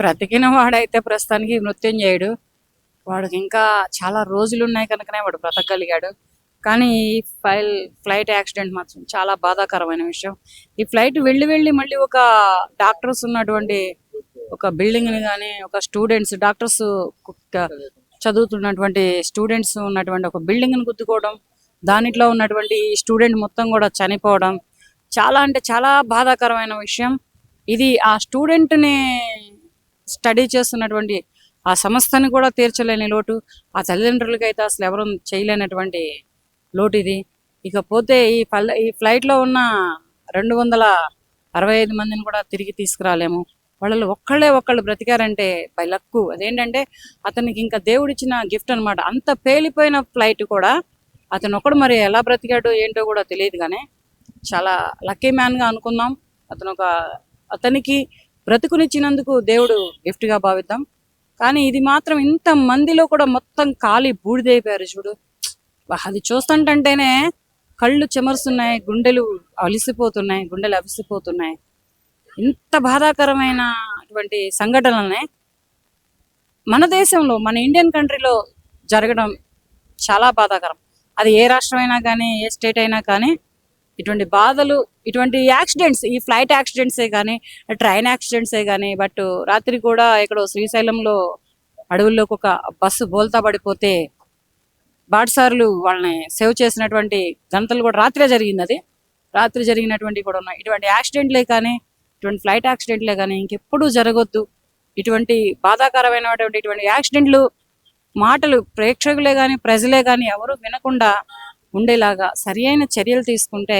బ్రతికిన వాడైతే ప్రస్తుతానికి మృత్యుంజయుడు. వాడికి ఇంకా చాలా రోజులు ఉన్నాయి కనుకనే వాడు బ్రతకగలిగాడు. కానీ ఈ ఫ్లైట్ యాక్సిడెంట్ మాత్రం చాలా బాధాకరమైన విషయం. ఈ ఫ్లైట్ వెళ్ళి వెళ్ళి మళ్ళీ ఒక డాక్టర్స్ ఉన్నటువంటి ఒక బిల్డింగ్ ని కానీ, ఒక డాక్టర్స్ చదువుతున్నటువంటి స్టూడెంట్స్ ఉన్నటువంటి ఒక బిల్డింగ్ ని గుద్దుకోవడం, దానిట్లో ఉన్నటువంటి స్టూడెంట్ మొత్తం కూడా చనిపోవడం చాలా అంటే చాలా బాధాకరమైన విషయం. ఇది ఆ స్టూడెంట్ ని స్టడీ చేస్తున్నటువంటి ఆ సంస్థని కూడా తీర్చలేని లోటు, ఆ తల్లిదండ్రులకైతే అసలు ఎవరు చేయలేనటువంటి లోటు ఇది. ఇకపోతే ఈ ఫ్లైట్ లో ఉన్న 265 మందిని కూడా తిరిగి తీసుకురాలేము. వాళ్ళు ఒక్కళ్ళు బ్రతికారంటే బై లక్కు. అదేంటంటే అతనికి ఇంకా దేవుడిచ్చిన గిఫ్ట్ అనమాట. అంత పేలిపోయిన ఫ్లైట్ కూడా అతను ఒక్కడు మరి ఎలా బ్రతికాడు ఏంటో కూడా తెలియదు, కానీ చాలా లక్కీ మ్యాన్ గా అనుకుందాం. అతనికి బ్రతుకునిచ్చినందుకు దేవుడు గిఫ్ట్ గా భావిద్దాం. కానీ ఇది మాత్రం ఇంత మందిలో కూడా మొత్తం కాలి బూడిదైపోయారు చూడు. అది చూస్తుంటంటేనే కళ్ళు చెమరుస్తున్నాయి, గుండెలు అవిసిపోతున్నాయి. ఇంత బాధాకరమైనటువంటి సంఘటనలనే మన దేశంలో, మన ఇండియన్ కంట్రీలో జరగడం చాలా బాధాకరం. అది ఏ రాష్ట్రమైనా కానీ, ఏ స్టేట్ అయినా కానీ ఇటువంటి బాధలు, ఇటువంటి యాక్సిడెంట్స్, ఈ ఫ్లైట్ యాక్సిడెంట్సే కానీ, ట్రైన్ యాక్సిడెంట్సే కానీ. బట్ రాత్రి కూడా ఇక్కడ శ్రీశైలంలో అడవుల్లోకి ఒక బస్సు బోల్తా పడిపోతే బాటసారులు వాళ్ళని సేవ్ చేసినటువంటి ఘనతలు కూడా రాత్రి జరిగినటువంటి కూడా ఉన్నాయి. ఇటువంటి యాక్సిడెంట్లే కానీ, ఇటువంటి ఫ్లైట్ యాక్సిడెంట్లే కానీ ఇంకెప్పుడు జరగొద్దు. ఇటువంటి బాధాకరమైనటువంటి ఇటువంటి యాక్సిడెంట్లు మాటలు ప్రేక్షకులే కానీ, ప్రజలే కానీ ఎవరు వినకుండా ఉండేలాగా సరి అయిన చర్యలు తీసుకుంటే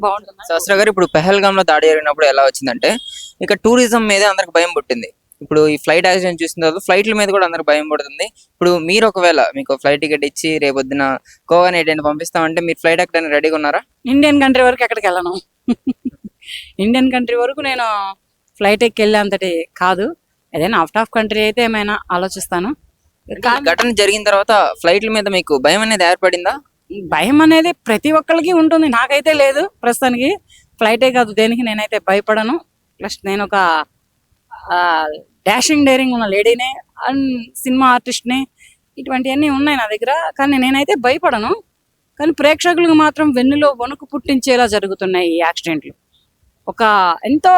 బాగుంటుంది. శాస్త్ర గారు, ఇప్పుడు పెహల్గామ్ లో దాడి జరిగినప్పుడు ఎలా వచ్చిందంటే, ఇక టూరిజం మీద అందరికి భయం పుట్టింది. ఇప్పుడు ఈ ఫ్లైట్ యాక్సిడెంట్ చూసిన తర్వాత ఫ్లైట్ల మీద కూడా అందరికి భయం పడుతుంది. ఇప్పుడు మీరు ఒకవేళ మీకు ఫ్లైట్ టికెట్ ఇచ్చి రేపొద్దున గోవా ఎటైనా పంపిస్తామంటే మీరు ఫ్లైట్ ఎక్కడానికి రెడీగా ఉన్నారా? ఇండియన్ కంట్రీ వరకు ఎక్కడికి వెళ్ళను. ఇండియన్ కంట్రీ వరకు నేను ఫ్లైట్ ఎక్కి వెళ్ళేంతటి కాదు. ఏదైనా అవుట్ ఆఫ్ కంట్రీ అయితే ఏమైనా ఆలోచిస్తాను. ఘటన జరిగిన తర్వాత ఫ్లైట్ల మీద మీకు భయం అనేది ఏర్పడిందా? భయం అనేది ప్రతి ఒక్కరికి ఉంటుంది, నాకైతే లేదు ప్రస్తుతానికి. ఫ్లైటే కాదు దేనికి నేనైతే భయపడను. ప్లస్ నేను ఒక డాషింగ్ డేరింగ్ ఉన్న లేడీనే అండ్ సినిమా ఆర్టిస్ట్ని. ఇటువంటివన్నీ ఉన్నాయి నా దగ్గర, కానీ నేనైతే భయపడను. కానీ ప్రేక్షకులకు మాత్రం వెన్నులో వణుకు పుట్టించేలా జరుగుతున్నాయి ఈ యాక్సిడెంట్లు. ఒక ఎంతో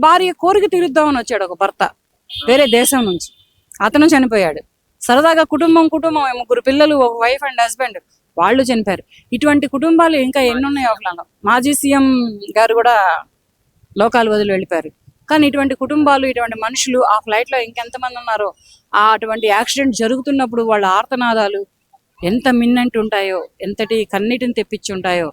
భార్య కోరిక తీరుద్దామని వచ్చాడు ఒక భర్త వేరే దేశం నుంచి, అతను చనిపోయాడు. సరదాగా కుటుంబం 3 పిల్లలు, ఒక వైఫ్ అండ్ హస్బెండ్, వాళ్ళు చనిపోయారు. ఇటువంటి కుటుంబాలు ఇంకా ఎన్ని ఉన్నాయో అసలు. మాజీ సీఎం గారు కూడా లోకాలు వదిలి వెళ్ళిపోయారు. కానీ ఇటువంటి కుటుంబాలు, ఇటువంటి మనుషులు ఆ ఫ్లైట్ లో ఇంకెంతమంది ఉన్నారో, అటువంటి యాక్సిడెంట్ జరుగుతున్నప్పుడు వాళ్ళ ఆర్తనాదాలు ఎంత మిన్నంటి ఉంటాయో, ఎంతటి కన్నీటిని తెప్పించి ఉంటాయో.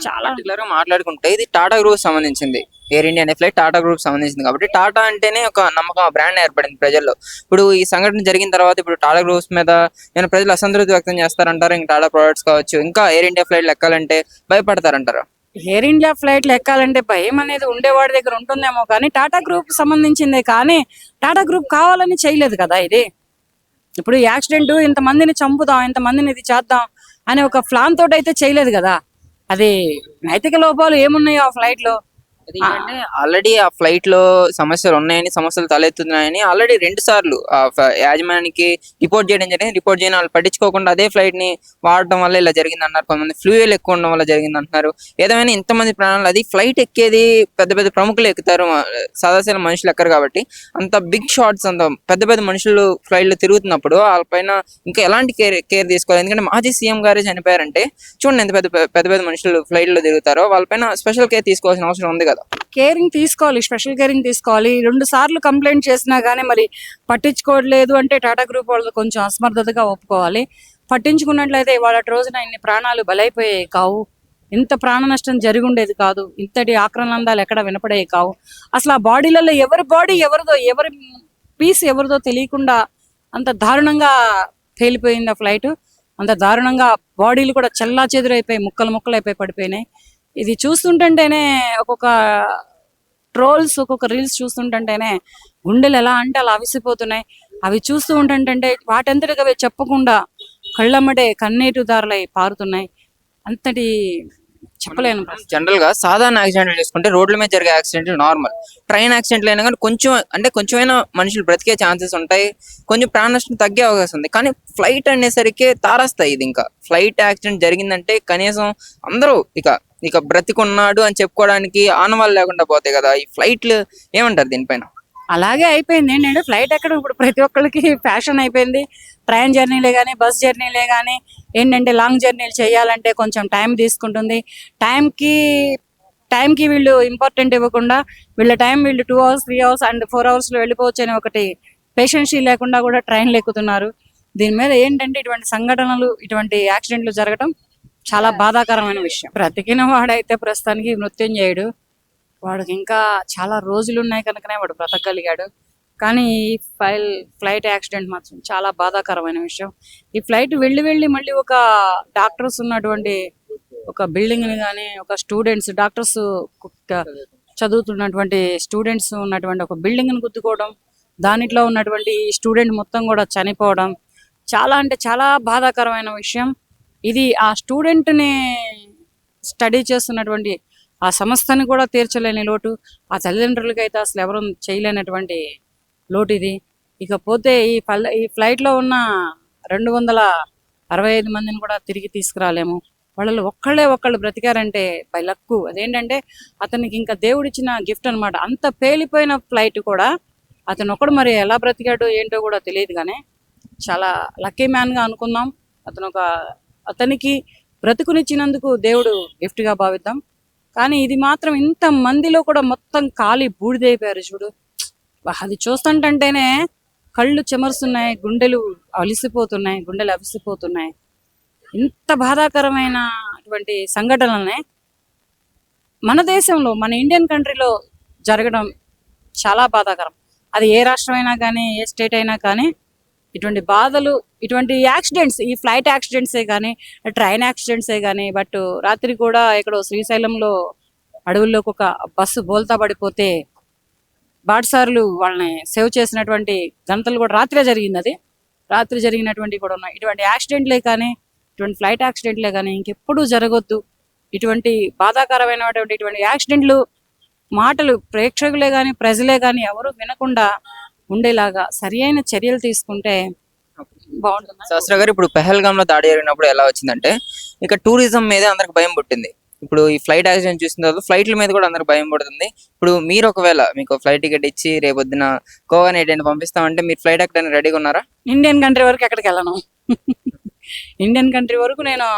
చాలా మాట్లాడుకుంటే ఇది టాటా గ్రూప్ సంబంధించింది. ఎయిర్ ఇండియా అనే ఫ్లైట్ టాటా గ్రూప్ సంబంధించింది కాబట్టి టాటా అంటేనే ఒక నమ్మకం, బ్రాండ్ ఏర్పడింది ప్రజల్లో. ఇప్పుడు ఈ సంఘటన జరిగిన తర్వాత ఇప్పుడు టాటా గ్రూప్స్ మీద ఏమైనా ప్రజలు అసంతృప్తి వ్యక్తం చేస్తారంటారు? ఇంకా టాటా ప్రొడక్ట్స్ కావచ్చు, ఇంకా ఎయిర్ ఇండియా ఫ్లైట్లు ఎక్కాలంటే భయపడతారంటారు? ఎయిర్ ఇండియా ఫ్లైట్లు ఎక్కాలంటే భయం అనేది ఉండేవాడి దగ్గర ఉంటుందేమో, కానీ టాటా గ్రూప్ సంబంధించిందే. కానీ టాటా గ్రూప్ కావాలని చేయలేదు కదా ఇది. ఇప్పుడు యాక్సిడెంట్ ఇంతమందిని చంపుదాం, ఇంతమందిని ఇది చేద్దాం అనే ఒక ప్లాన్ తోటి అయితే చేయలేదు కదా. అది నైతిక లోపాలు ఏమున్నాయో ఆ ఫ్లైట్ లో. ఆల్రెడీ ఆ ఫ్లైట్ లో సమస్యలు ఉన్నాయని, సమస్యలు తలెత్తున్నాయని ఆల్రెడీ 2 సార్లు యాజమాన్యానికి రిపోర్ట్ చేయడం జరిగింది. రిపోర్ట్ చేయని వాళ్ళు పట్టించుకోకుండా అదే ఫ్లైట్ ని వాడటం వల్ల ఇలా జరిగింది అన్నారు. కొంతమంది ఫ్లూయల్ ఎక్కువ ఉండడం వల్ల జరిగింది అంటున్నారు. ఏదేమైనా ఇంతమంది ప్రాణాలు, అది ఫ్లైట్ ఎక్కేది పెద్ద పెద్ద ప్రముఖులు ఎక్కుతారు, సాదాసీన మనుషులు ఎక్కరు కాబట్టి. అంత బిగ్ షాట్స్, అంత పెద్ద పెద్ద మనుషులు ఫ్లైట్ లో తిరుగుతున్నప్పుడు వాళ్ళపైన ఇంకా ఎలాంటి కేర్ తీసుకోవాలి? ఎందుకంటే మాజీ సీఎం గారే చనిపోయారంటే చూడండి ఎంత పెద్ద మనుషులు ఫ్లైట్ లో తిరుగుతారో, వాళ్ళపైన స్పెషల్ కేర్ తీసుకోవాల్సిన అవసరం ఉంది కదా. కేరింగ్ తీసుకోవాలి, స్పెషల్ కేరింగ్ తీసుకోవాలి. 2 సార్లు కంప్లైంట్ చేసినా గానీ మరి పట్టించుకోవట్లేదు అంటే టాటా గ్రూప్ వాళ్ళు కొంచెం అసమర్థతగా ఒప్పుకోవాలి. పట్టించుకున్నట్లయితే వాళ్ళ రోజున ఇన్ని ప్రాణాలు బలైపోయేవి కావు, ఇంత ప్రాణ నష్టం జరిగి ఉండేది కాదు, ఇంతటి ఆక్రమణాలు ఎక్కడ వినపడేవి కావు. అసలు ఆ బాడీలలో ఎవరి బాడీ ఎవరిదో, ఎవరి పీస్ ఎవరిదో తెలియకుండా అంత దారుణంగా పేలిపోయింది ఆ ఫ్లైట్. అంత దారుణంగా బాడీలు కూడా చెల్లా చెదురైపోయి ముక్కలు అయిపోయి పడిపోయినాయి. ఇది చూస్తుంటేనే ఒక్కొక్క ట్రోల్స్, ఒక్కొక్క రీల్స్ చూస్తుంటేనే గుండెలు ఎలా అంటే అలా అవిసిపోతున్నాయి. అవి చూస్తూ ఉంటుంటే వాటంతటిగా అవి చెప్పకుండా కళ్ళమ్మటే కన్నీటి దారులై పారుతున్నాయి. అంతటి చెప్పలేను. జనరల్ గా సాధారణ యాక్సిడెంట్లు చూసుకుంటే రోడ్ల మీద జరిగే యాక్సిడెంట్లు నార్మల్. ట్రైన్ యాక్సిడెంట్లు అయినా కానీ కొంచెమైనా మనుషులు బ్రతికే ఛాన్సెస్ ఉంటాయి, కొంచెం ప్రాణ నష్టం తగ్గే అవకాశం ఉంది. కానీ ఫ్లైట్ అనేసరికి తారస్తాయి. ఇది ఇంకా ఫ్లైట్ యాక్సిడెంట్ జరిగిందంటే కనీసం అందరూ ఇక బ్రతికున్నాడు అని చెప్పుకోవడానికి ఆనవాళ్ళు లేకుండా పోతాయి కదా. ఈ ఫ్లైట్లు ఏమంటారు దీనిపైన? అలాగే అయిపోయింది. ఏంటంటే ఫ్లైట్ ఎక్కడం ఇప్పుడు ప్రతి ఒక్కరికి ఫ్యాషన్ అయిపోయింది. ట్రైన్ జర్నీలే కానీ, బస్ జర్నీలే కానీ, ఏంటంటే లాంగ్ జర్నీలు చేయాలంటే కొంచెం టైం తీసుకుంటుంది. టైంకి వీళ్ళు ఇంపార్టెంట్ ఇవ్వకుండా వీళ్ళ టైం వీళ్ళు 2 hours 3 hours అండ్ 4 hoursలో వెళ్ళిపోవచ్చు అని ఒకటి పేషెన్సీ లేకుండా కూడా ట్రైన్లు ఎక్కుతున్నారు. దీని మీద ఏంటంటే ఇటువంటి సంఘటనలు, ఇటువంటి యాక్సిడెంట్లు జరగడం చాలా బాధాకరమైన విషయం. బ్రతికిన వాడైతే ప్రస్తుతానికి మృత్యుంజయుడు, వాడికి ఇంకా చాలా రోజులు ఉన్నాయి కనుకనే వాడు బ్రతకగలిగాడు. కానీ ఈ ఫ్లైట్ యాక్సిడెంట్ మాత్రం చాలా బాధాకరమైన విషయం. ఈ ఫ్లైట్ వెళ్ళి మళ్ళీ ఒక డాక్టర్స్ ఉన్నటువంటి ఒక బిల్డింగ్ ని కానీ, ఒక డాక్టర్స్ చదువుతున్నటువంటి స్టూడెంట్స్ ఉన్నటువంటి ఒక బిల్డింగ్ ని గుద్దుకోవడం, దానిట్లో ఉన్నటువంటి స్టూడెంట్ మొత్తం కూడా చనిపోవడం చాలా అంటే చాలా బాధాకరమైన విషయం. ఇది ఆ స్టూడెంట్ ని స్టడీ చేస్తున్నటువంటి ఆ సంస్థని కూడా తీర్చలేని లోటు, ఆ తల్లిదండ్రులకి అయితే అసలు ఎవరు చేయలేనటువంటి లోటు ఇది. ఇకపోతే ఈ ఫ్లైట్ లో ఉన్న 265 మందిని కూడా తిరిగి తీసుకురాలేము. వాళ్ళు ఒకళ్ళు బ్రతికారంటే బై లక్కు. అదేంటంటే అతనికి ఇంకా దేవుడిచ్చిన గిఫ్ట్ అన్నమాట. అంత పేలిపోయిన ఫ్లైట్ కూడా అతను ఒకడు మరి ఎలా బ్రతికాడు ఏంటో కూడా తెలియదు, కానీ చాలా లక్కీ మ్యాన్ గా అనుకుందాం. అతనికి బ్రతుకునిచ్చినందుకు దేవుడు గిఫ్ట్ గా భావిద్దాం. కానీ ఇది మాత్రం ఇంత మందిలో కూడా మొత్తం కాలి బూడిదైపోయారు చూడు. అది చూస్తుంటంటేనే కళ్ళు చెమరుస్తున్నాయి, గుండెలు అవిసిపోతున్నాయి. ఇంత బాధాకరమైన అటువంటి సంఘటనలనే మన దేశంలో, మన ఇండియన్ కంట్రీలో జరగడం చాలా బాధాకరం. అది ఏ రాష్ట్రమైనా కానీ, ఏ స్టేట్ అయినా కానీ ఇటువంటి బాధలు, ఇటువంటి యాక్సిడెంట్స్, ఈ ఫ్లైట్ యాక్సిడెంట్సే కానీ, ట్రైన్ యాక్సిడెంట్సే కానీ. బట్ రాత్రి కూడా ఇక్కడ శ్రీశైలంలో అడవుల్లోకి ఒక బస్సు బోల్తా పడిపోతే బాటసారులు వాళ్ళని సేవ్ చేసినటువంటి గంటలు కూడా రాత్రి జరిగినటువంటి కూడా ఉన్నాయి. ఇటువంటి యాక్సిడెంట్లే కానీ, ఇటువంటి ఫ్లైట్ యాక్సిడెంట్లే కానీ ఇంకెప్పుడు జరగొద్దు. ఇటువంటి బాధాకరమైనటువంటి ఇటువంటి యాక్సిడెంట్లు మాటలు ప్రేక్షకులే కానీ, ప్రజలే కానీ ఎవరు వినకుండా ఉండేలాగా సరి అయిన చర్యలు తీసుకుంటే బాగుంటుంది. శాస్త్ర గారు, ఇప్పుడు పెహల్గామ్ లో దాడి జరిగినప్పుడు ఎలా వచ్చిందంటే ఇక టూరిజం మీద అందరికి భయం పుట్టింది. ఇప్పుడు ఈ ఫ్లైట్ యాక్సిడెంట్ చూసిన తర్వాత ఫ్లైట్ల మీద కూడా అందరికి భయం పడుతుంది. ఇప్పుడు మీరు ఒకవేళ మీకు ఫ్లైట్ టికెట్ ఇచ్చి రేపొద్దున గోవా ఎటైనా పంపిస్తామంటే మీరు ఫ్లైట్ ఎక్కడానికి రెడీగా ఉన్నారా? ఇండియన్ కంట్రీ వరకు ఎక్కడికి వెళ్ళను. ఇండియన్ కంట్రీ వరకు నేను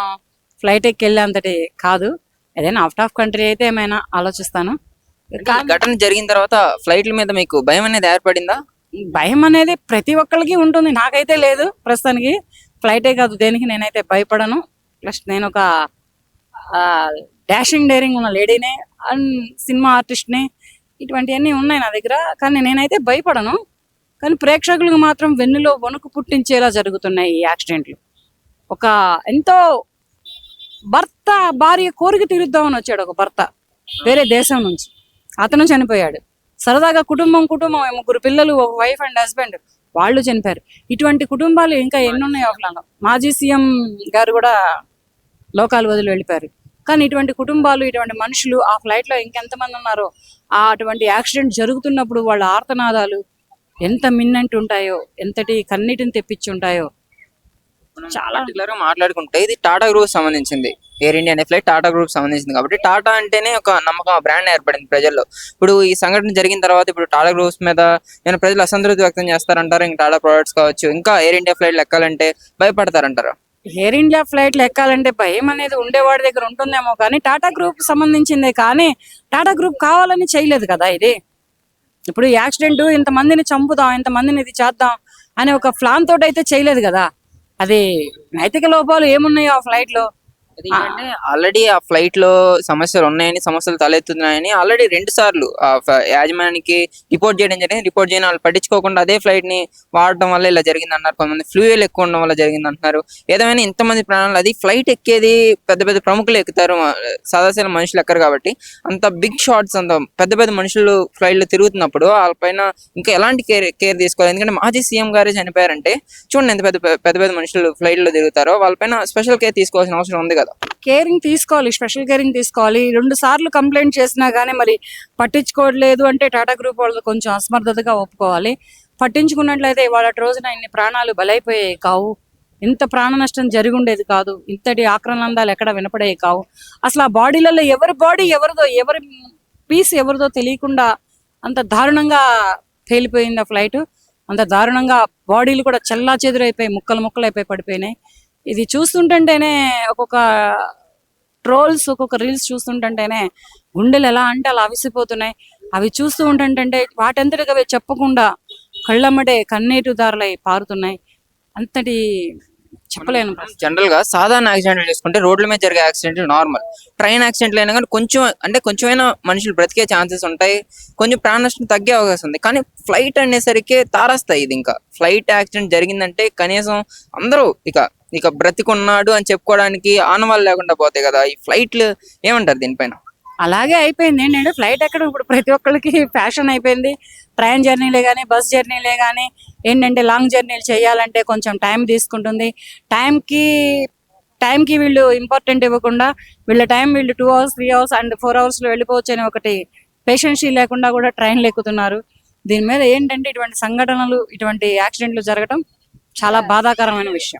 ఫ్లైట్ ఎక్కి వెళ్ళేంతటి కాదు. ఏదైనా అవుట్ ఆఫ్ కంట్రీ అయితే ఏమైనా ఆలోచిస్తాను. ఘటన జరిగిన తర్వాత ఫ్లైట్ల మీద మీకు భయం అనేది ఏర్పడిందా? భయం అనేది ప్రతి ఒక్కరికి ఉంటుంది, నాకైతే లేదు ప్రస్తుతానికి. ఫ్లైటే కాదు దేనికి నేనైతే భయపడను. ప్లస్ నేను ఒక డాషింగ్ డేరింగ్ ఉన్న లేడీనే అండ్ సినిమా ఆర్టిస్ట్ని, ఇటువంటివన్నీ ఉన్నాయి నా దగ్గర. కానీ నేనైతే భయపడను. కానీ ప్రేక్షకులకు మాత్రం వెన్నులో వణుకు పుట్టించేలా జరుగుతున్నాయి ఈ యాక్సిడెంట్లు. ఎంతో భర్త భార్య కోరిక తీరుద్దామని వచ్చాడు ఒక భర్త వేరే దేశం నుంచి, అతను చనిపోయాడు. సరదాగా కుటుంబం 3 పిల్లలు, ఒక వైఫ్ అండ్ హస్బెండ్, వాళ్ళు చనిపోయారు. ఇటువంటి కుటుంబాలు ఇంకా ఎన్నున్నాయి ఆఫ్లాండ్లో. మాజీ సీఎం గారు కూడా లోకాలు వదిలి వెళ్ళిపోయారు. కానీ ఇటువంటి కుటుంబాలు, ఇటువంటి మనుషులు ఆ ఫ్లైట్ లో ఇంకెంతమంది ఉన్నారో, అటువంటి యాక్సిడెంట్ జరుగుతున్నప్పుడు వాళ్ళ ఆర్తనాదాలు ఎంత మిన్నంటి ఉంటాయో, ఎంతటి కన్నీటిని తెప్పించి ఉంటాయో. చాలా మాట్లాడుకుంటే ఇది టాటా గ్రూప్ సంబంధించింది, ఎయిర్ ఇండియా అనే ఫ్లైట్ టాటా గ్రూప్ సంబంధించింది కాబట్టి టాటా అంటేనే ఒక నమ్మకం, బ్రాండ్ ఏర్పడింది ప్రజల్లో. ఇప్పుడు ఈ సంఘటన జరిగిన తర్వాత ఇప్పుడు టాటా గ్రూప్స్ మీద ఏమైనా ప్రజలు అసంతృప్తి వ్యక్తం చేస్తారంటారు? ఇంకా టాటా ప్రొడక్ట్స్ కావచ్చు, ఇంకా ఎయిర్ ఇండియా ఫ్లైట్లు ఎక్కాలంటే భయపడతారంటారా? ఎయిర్ ఇండియా ఫ్లైట్లు ఎక్కాలంటే భయం అనేది ఉండేవాడి దగ్గర ఉంటుందేమో, కానీ టాటా గ్రూప్ సంబంధించిందే. కానీ టాటా గ్రూప్ కావాలని చేయలేదు కదా ఇది. ఇప్పుడు యాక్సిడెంట్ ఇంతమందిని చంపుదాం, ఇంతమందిని ఇది చేద్దాం అనే ఒక ప్లాన్ తోటి అయితే చేయలేదు కదా. అది నైతిక లోపాలు ఏమున్నాయో ఆ ఫ్లైట్ లో, ఆల్రెడీ ఆ ఫ్లైట్ లో సమస్యలు తలెత్తున్నాయని ఆల్రెడీ 2 సార్లు యాజమాన్యానికి రిపోర్ట్ చేయడం జరిగింది. రిపోర్ట్ చేయని వాళ్ళు పట్టించుకోకుండా అదే ఫ్లైట్ ని వాడటం వల్ల ఇలా జరిగింది అన్నారు. కొంతమంది ఫ్లూయల్ ఎక్కువ ఉండడం వల్ల జరిగింది అంటున్నారు. ఏదేమైనా ఇంతమంది ప్రాణాలు, అది ఫ్లైట్ ఎక్కేది పెద్ద పెద్ద ప్రముఖులు ఎక్కుతారు, సాదాసీల మనుషులు ఎక్కరు కాబట్టి అంత బిగ్ షాట్స్, అంత పెద్ద పెద్ద మనుషులు ఫ్లైట్ లో తిరుగుతున్నప్పుడు వాళ్ళపైన ఇంకా ఎలాంటి కేర్ తీసుకోవాలి? ఎందుకంటే మాజీ సీఎం గారే చనిపోయారంటే చూడండి ఎంత పెద్ద పెద్ద మనుషులు ఫ్లైట్ లో తిరుగుతారో, వాళ్ళపైన స్పెషల్ కేర్ తీసుకోవాల్సిన అవసరం ఉంది కదా. కదా. కేరింగ్ తీసుకోవాలి, స్పెషల్ కేరింగ్ తీసుకోవాలి. 2 సార్లు కంప్లైంట్ చేసినా కానీ మరి పట్టించుకోవట్లేదు అంటే టాటా గ్రూప్ వాళ్ళు కొంచెం అసమర్థతగా ఒప్పుకోవాలి. పట్టించుకున్నట్లయితే ఇవాళ రోజున ఇన్ని ప్రాణాలు బలైపోయాయి కావు, ఇంత ప్రాణ నష్టం జరిగి ఉండేది కాదు, ఇంతటి ఆక్రమణాలు ఎక్కడ వినపడేవి కావు. అసలు ఆ బాడీలలో ఎవరి బాడీ ఎవరిదో, ఎవరి పీస్ ఎవరిదో తెలియకుండా అంత దారుణంగా తేలిపోయింది ఆ ఫ్లైట్. అంత దారుణంగా బాడీలు కూడా చెల్లా చెదురైపోయి ముక్కలు ముక్కలు అయిపోయి పడిపోయినాయి. ఇది చూస్తుంటేనే ఒక్కొక్క ట్రోల్స్, ఒక్కొక్క రీల్స్ చూస్తుంటేనే గుండెలు ఎలా అంటే అలా అవిసిపోతున్నాయి. అవి చూస్తూ ఉంటుంటే వాటంతటికి అవి చెప్పకుండా కళ్ళమ్మడే కన్నీటి దారులై పారుతున్నాయి. అంతటి చెప్పలేను. జనరల్ గా సాధారణ యాక్సిడెంట్లు చేసుకుంటే రోడ్ల మీద జరిగే యాక్సిడెంట్లు నార్మల్. ట్రైన్ యాక్సిడెంట్లు అయినా కానీ కొంచెమైనా మనుషులు బ్రతికే ఛాన్సెస్ ఉంటాయి, కొంచెం ప్రాణ నష్టం తగ్గే అవకాశం ఉంది. కానీ ఫ్లైట్ అనేసరికి తారస్తాయి. ఇది ఇంకా ఫ్లైట్ యాక్సిడెంట్ జరిగిందంటే కనీసం అందరూ ఇక బ్రతికున్నాడు అని చెప్పుకోవడానికి ఆనవాళ్ళు లేకుండా పోతాయి కదా. ఈ ఫ్లైట్లు ఏమంటారు దీనిపైన? అలాగే అయిపోయింది. ఏంటంటే ఫ్లైట్ ఎక్కడ ఇప్పుడు ప్రతి ఒక్కరికి ఫ్యాషన్ అయిపోయింది. ట్రైన్ జర్నీలే కానీ, బస్ జర్నీలే కానీ ఏంటంటే లాంగ్ జర్నీలు చేయాలంటే కొంచెం టైం తీసుకుంటుంది. టైంకి వీళ్ళు ఇంపార్టెంట్ ఇవ్వకుండా వీళ్ళ టైం వీళ్ళు 2 hours 3 hours అండ్ 4 hoursలో వెళ్ళిపోవచ్చు అని ఒకటి పేషెన్సీ లేకుండా కూడా ట్రైన్లు ఎక్కుతున్నారు. దీని మీద ఏంటంటే ఇటువంటి సంఘటనలు, ఇటువంటి యాక్సిడెంట్లు జరగడం చాలా బాధాకరమైన విషయం.